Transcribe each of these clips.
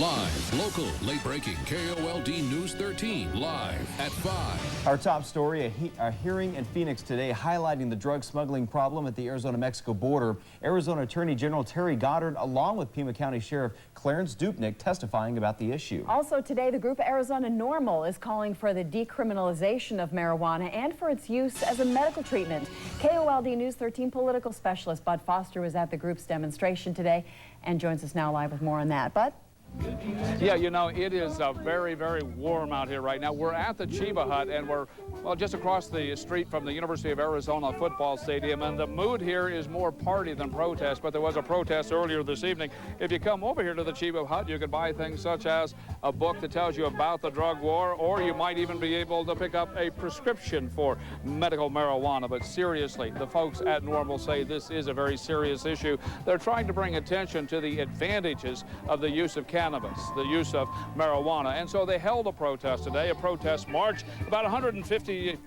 Live, local, late-breaking, KOLD News 13, live at 5. Our top story, a hearing in Phoenix today highlighting the drug smuggling problem at the Arizona-Mexico border. Arizona Attorney General Terry Goddard, along with Pima County Sheriff Clarence Dupnick, testifying about the issue. Also today, the group AZ4NORML is calling for the decriminalization of marijuana and for its use as a medical treatment. KOLD News 13 political specialist Bud Foster was at the group's demonstration today and joins us now live with more on that. Bud? Yeah, you know, it is very, very warm out here right now. We're at the Chiba Hut, and we're, well, just across the street from the University of Arizona football stadium, and the mood here is more party than protest, but there was a protest earlier this evening. If you come over here to the Chiba Hut, you can buy things such as a book that tells you about the drug war, or you might even be able to pick up a prescription for medical marijuana. But seriously, the folks at NORML say this is a very serious issue. They're trying to bring attention to the advantages of the use of cannabis, the use of marijuana. And so they held a protest today, a protest march, about 150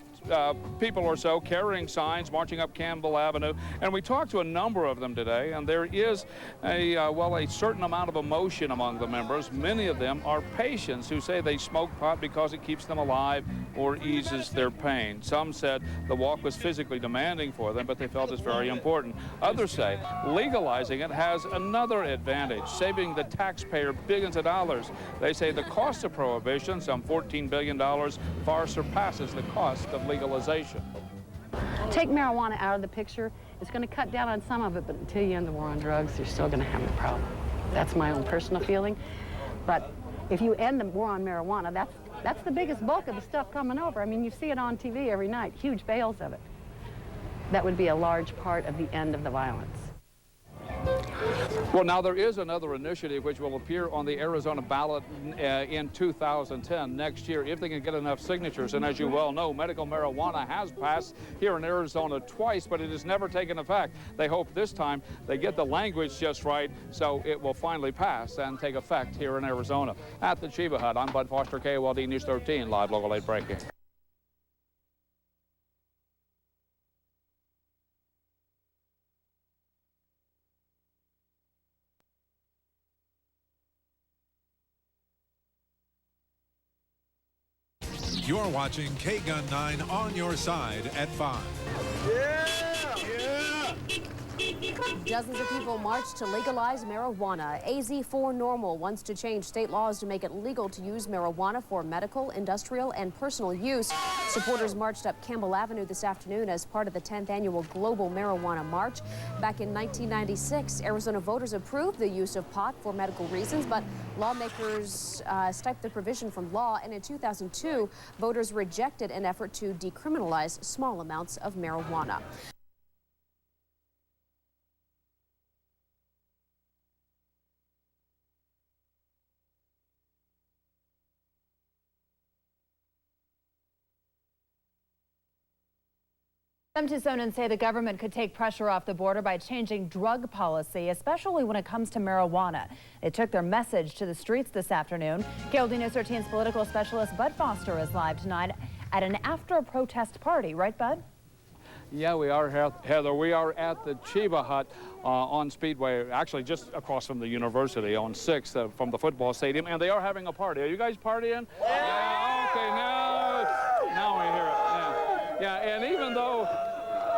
people or so carrying signs, marching up Campbell Avenue. And we talked to a number of them today, and there is a certain amount of emotion among the members. Many of them are patients who say they smoke pot because it keeps them alive or eases their pain. Some said the walk was physically demanding for them, but they felt it's very important. Others say legalizing it has another advantage, saving the taxpayer billions of dollars. They say the cost of prohibition, some $14 billion, far surpasses the cost of legalization. Take marijuana out of the picture, it's going to cut down on some of it, but until you end the war on drugs, you're still going to have the problem. That's my own personal feeling. But if you end the war on marijuana, that's the biggest bulk of the stuff coming over. I mean, you see it on TV every night, huge bales of it. That would be a large part of the end of the violence. Well, now there is another initiative which will appear on the Arizona ballot in 2010, next year, if they can get enough signatures. And as you well know, medical marijuana has passed here in Arizona twice, but it has never taken effect. They hope this time they get the language just right, so it will finally pass and take effect here in Arizona. At the Chiba Hut, I'm Bud Foster, KOLD News 13, live, local, late breaking. You're watching K-Gun 9 on your side at 5. Yeah! Dozens of people marched to legalize marijuana. AZ4NORML wants to change state laws to make it legal to use marijuana for medical, industrial, and personal use. Supporters marched up Campbell Avenue this afternoon as part of the 10th annual Global Marijuana March. Back in 1996, Arizona voters approved the use of pot for medical reasons, but lawmakers stiped the provision from law, and in 2002, voters rejected an effort to decriminalize small amounts of marijuana. Some Tucsonans say the government could take pressure off the border by changing drug policy, especially when it comes to marijuana. They took their message to the streets this afternoon. KOLD News 13's political specialist Bud Foster is live tonight at an after-protest party. Right, Bud? Yeah, we are, Heather. We are at the Chiba Hut on Speedway, actually just across from the university on 6th from the football stadium, and they are having a party. Are you guys partying? Yeah, okay, now we hear it. Yeah, and even though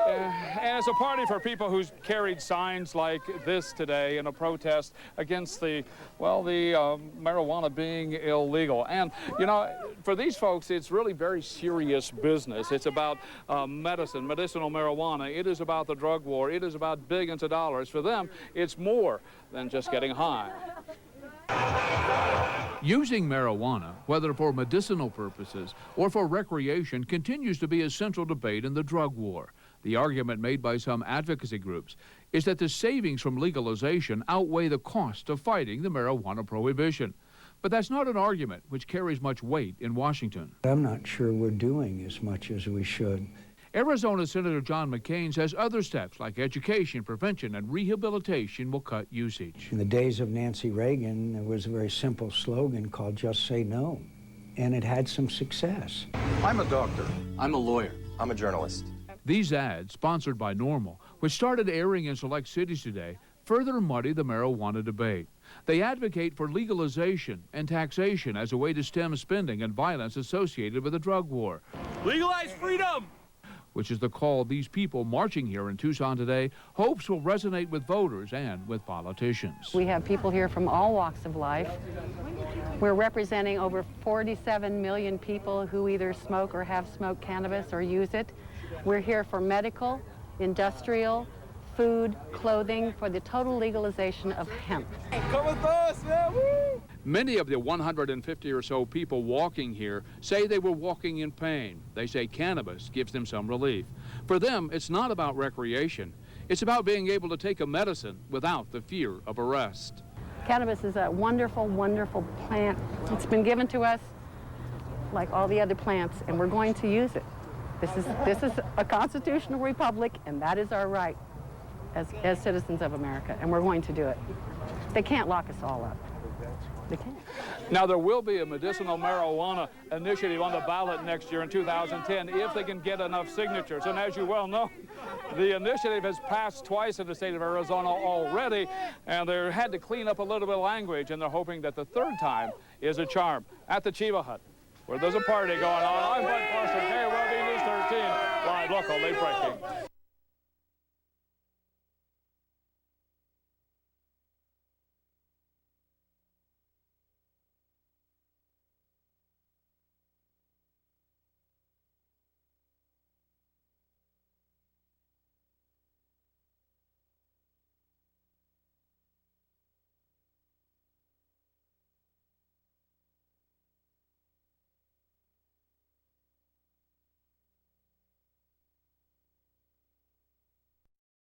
and it's a party for people who carried signs like this today in a protest against the marijuana being illegal. And, you know, for these folks, it's really very serious business. It's about medicinal marijuana. It is about the drug war. It is about billions of dollars. For them, it's more than just getting high. Using marijuana, whether for medicinal purposes or for recreation, continues to be a central debate in the drug war. The argument made by some advocacy groups is that the savings from legalization outweigh the cost of fighting the marijuana prohibition. But that's not an argument which carries much weight in Washington. I'm not sure we're doing as much as we should. Arizona Senator John McCain says other steps like education, prevention, and rehabilitation will cut usage. In the days of Nancy Reagan, there was a very simple slogan called "Just Say No," and it had some success. I'm a doctor. I'm a lawyer. I'm a journalist. These ads, sponsored by NORML, which started airing in select cities today, further muddy the marijuana debate. They advocate for legalization and taxation as a way to stem spending and violence associated with the drug war. Legalize freedom! Which is the call these people marching here in Tucson today hopes will resonate with voters and with politicians. We have people here from all walks of life. We're representing over 47 million people who either smoke or have smoked cannabis or use it. We're here for medical, industrial, food, clothing, for the total legalization of hemp. Come with us, man! Woo! Many of the 150 or so people walking here say they were walking in pain. They say cannabis gives them some relief. For them, it's not about recreation. It's about being able to take a medicine without the fear of arrest. Cannabis is a wonderful, wonderful plant. It's been given to us like all the other plants, and we're going to use it. This is a constitutional republic, and that is our right as citizens of America, and we're going to do it. They can't lock us all up. They can't. Now, there will be a medicinal marijuana initiative on the ballot next year in 2010 if they can get enough signatures. And as you well know, the initiative has passed twice in the state of Arizona already, and they had to clean up a little bit of language, and they're hoping that the third time is a charm. At the Chiva Hut, where there's a party going on, I'm Bud Foster, KOLD News 13, live, local, late breaking.